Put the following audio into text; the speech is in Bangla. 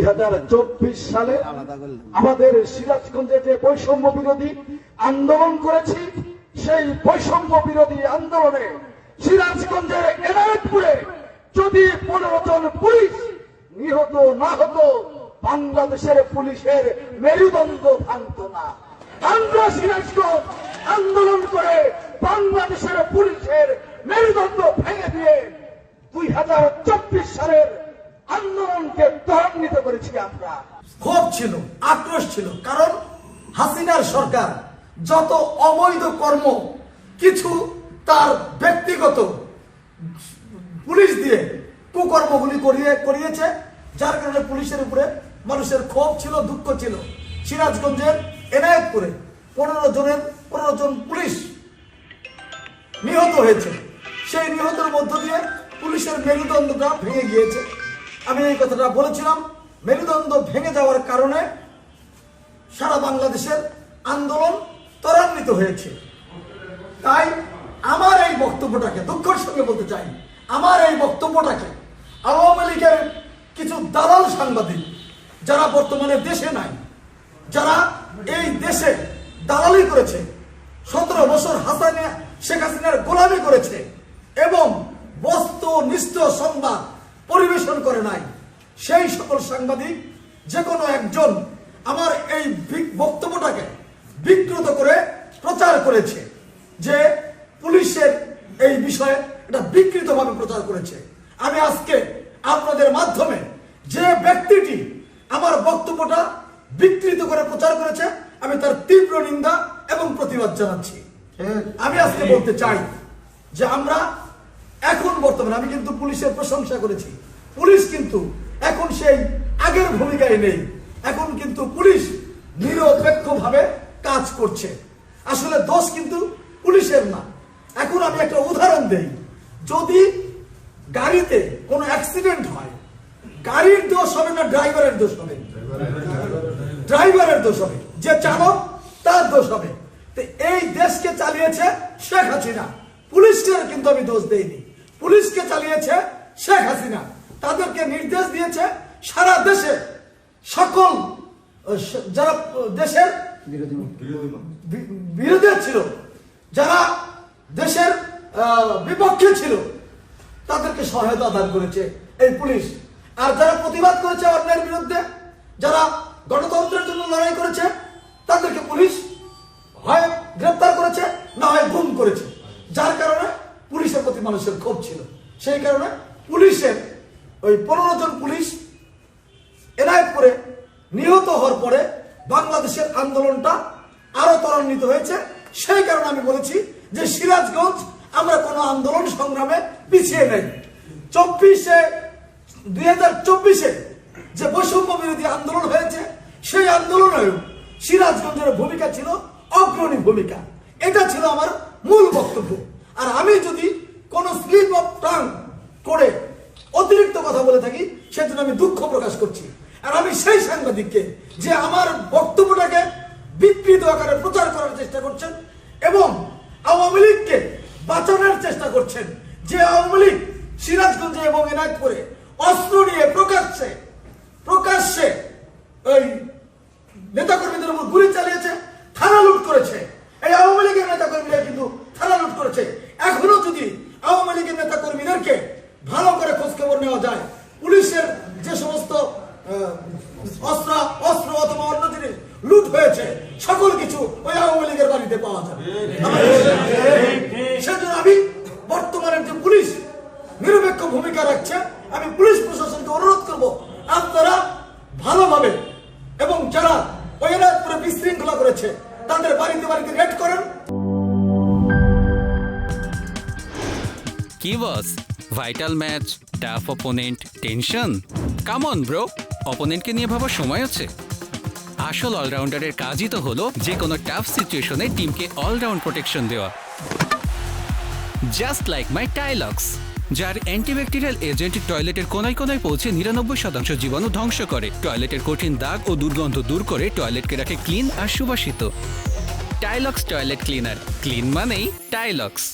2024 সালে আমাদের সিরাজগঞ্জে যে বৈষম্য বিরোধী আন্দোলন করেছি, সেই বৈষম্য বিরোধী আন্দোলনে সিরাজগঞ্জের এনায়েতপুরে যদি 15 জন পুলিশ নিহত না হতো, বাংলাদেশের পুলিশের মেরুদণ্ড ভাঙত না। আমরা সিরাজগঞ্জ আন্দোলন করে বাংলাদেশের পুলিশের মেরুদণ্ড ভেঙে দিয়ে 2024 সালের আন্দোলনকে ত্বরান্বিত করেছি। আমরা ক্ষোভ ছিল, আক্রোশ ছিল, কারণ হাসিনার সরকার যত অবৈধ কর্ম কিছু তার ব্যক্তিগত পুলিশ দিয়ে কুকর্মগুলি করিয়েছে, যার কারণে পুলিশের উপরে মানুষের ক্ষোভ ছিল, দুঃখ ছিল। সিরাজগঞ্জের এনায়েতপুরে 15 জন পুলিশ নিহত হয়েছে। সেই নিহতের মধ্য দিয়ে পুলিশের মেরুদণ্ডটা ভেঙে গিয়েছে। আমি এই কথাটা বলেছিলাম, মেরুদণ্ড ভেঙে যাওয়ার কারণে সারা বাংলাদেশের আন্দোলন ত্বরান্বিত হয়েছে। তাই আমার এই বক্তব্যটাকে দুঃখের সঙ্গে বলতে চাই, আমার এই বক্তব্যটাকে আওয়ামী লীগের কিছু দালাল সাংবাদিক যারা বর্তমানে দেশে নাই, যারা এই দেশে দালালি করেছে, 17 বছর শেখ হাসিনার গোলামি করেছে এবং বস্তুনিষ্ঠ সংবাদ পরিবেশন করে নাই, সেই সকল সাংবাদিক যে কোনো একজন আমার এই বক্তব্যটাকে বিকৃত করে প্রচার করেছে, যে পুলিশের এই বিষয়ে এটা বিকৃতভাবে প্রচার করেছে। আমি আজকে আপনাদের মাধ্যমে যে ব্যক্তিটি আমার বক্তব্যটা বিকৃত করে প্রচার করেছে, আমি তার তীব্র নিন্দা এবং প্রতিবাদ জানাচ্ছি। আমি আজকে বলতে চাই যে আমরা এখন বর্তমানে, আমি কিন্তু পুলিশের প্রশংসা করেছি, পুলিশ কিন্তু এখন সেই আগের ভূমিকায় নেই। এখন কিন্তু পুলিশ নিরপেক্ষভাবে কাজ করছে। আসলে দোষ কিন্তু পুলিশের না। এখন আমি একটা উদাহরণ দেই, যদি গাড়িতে কোনো অ্যাক্সিডেন্ট হয়, গাড়ির দোষ হবে না ড্রাইভারের দোষ হবে? ড্রাইভারের দোষ হবে, যে চালক তার দোষ হবে। তো এই দেশকে চালিয়েছে শেখ হাসিনা, পুলিশকে কিন্তু আমি দোষ দেইনি। পুলিশকে চালিয়েছে শেখ হাসিনা, তাদেরকে নির্দেশ দিয়েছে সারা দেশে সকল যারা দেশের বিরোধী ছিল, যারা দেশের বিপক্ষে ছিল, তাদেরকে সহায়তা দান করেছে এই পুলিশ। আর যারা প্রতিবাদ করেছে অন্যের বিরুদ্ধে, যারা গণতন্ত্রের জন্য লড়াই করেছে, তাদেরকে পুলিশ হয় গ্রেপ্তার করেছে, না হয় গুম করেছে। যার কারণে পুলিশের প্রতি মানুষের ক্ষোভ ছিল। সেই কারণে পুলিশের ওই 15 জন পুলিশ এনায়েতপুরে নিহত হওয়ার পরে বাংলাদেশের আন্দোলনটা আরো ত্বরান্বিত হয়েছে। সেই কারণে আমি বলেছি যে সিরাজগঞ্জ আমরা কোনো আন্দোলন সংগ্রামে পিছিয়ে নেই। 2024-এ যে বৈষম্য বিরোধী আন্দোলন হয়েছে, সেই আন্দোলনেও সিরাজগঞ্জের ভূমিকা ছিল অগ্রণী ভূমিকা। এটা ছিল আমার মূল বক্তব্য। আর আমি যদি কোনো স্লিপ অফ টাং করে অতিরিক্ত কথা বলে থাকি, সেজন্য আমি দুঃখ প্রকাশ করছি। আর আমি সেই সাংবাদিককে যে আমার বক্তব্যটাকে বিকৃত আকারে প্রচার করার চেষ্টা করছেন এবং আওয়ামী লীগকে বাঁচানোর চেষ্টা করছেন, যে আওয়ামী লীগ সিরাজগঞ্জে এবং এনায়েতপুরে অস্ত্র নিয়ে প্রকাশ্যে ওই নেতাকর্মীদের উপর গুলি চালিয়েছে, থানা লুট করেছে। এই আওয়ামী লীগের নেতাকর্মীরা কিন্তু থানা লুট করেছে। এখনো যদি আওয়ামী লীগের নেতাকর্মীদেরকে ভালো করে খোঁজখবর নেওয়া যায়, পুলিশের যে সমস্ত অস্ত্র অথবা অন্য জিনিস লুট হয়েছে, সকল কিছু ওই আওয়ামী লীগের বাড়িতে পাওয়া যাবে। সেজন্য আমি বর্তমানের যে পুলিশ নিরপেক্ষ ভূমিকা রাখছে, আমি পুলিশ প্রশাসনকে অনুরোধ করব, আপনারা ভালোভাবে এবং যারা ওই এলাকায় বিশৃঙ্খলা করেছে তাদের বাড়িতে রেড করেন। কি boss, vital match, tough opponent, tension? Come on bro, অপোনেন্টকে নিয়ে ভাবার সময় আছে। আসল অলরাউন্ডারের কাজই তো হলো যে কোনো টাফ সিচুয়েশনে টিমকে অলরাউন্ড প্রোটেকশন দেওয়া। জাস্ট লাইক মাই টাইলক্স, যার অ্যান্টিব্যাকটেরিয়াল এজেন্ট টয়লেটের কোনায় কোনায় পৌঁছে 99% জীবাণু ধ্বংস করে, টয়লেটের কঠিন দাগ ও দুর্গন্ধ দূর করে টয়লেটকে রাখে ক্লিন আর সুবাসিত। টাইলক্স টয়লেট ক্লিনার, ক্লিন মানেই টাইলক্স।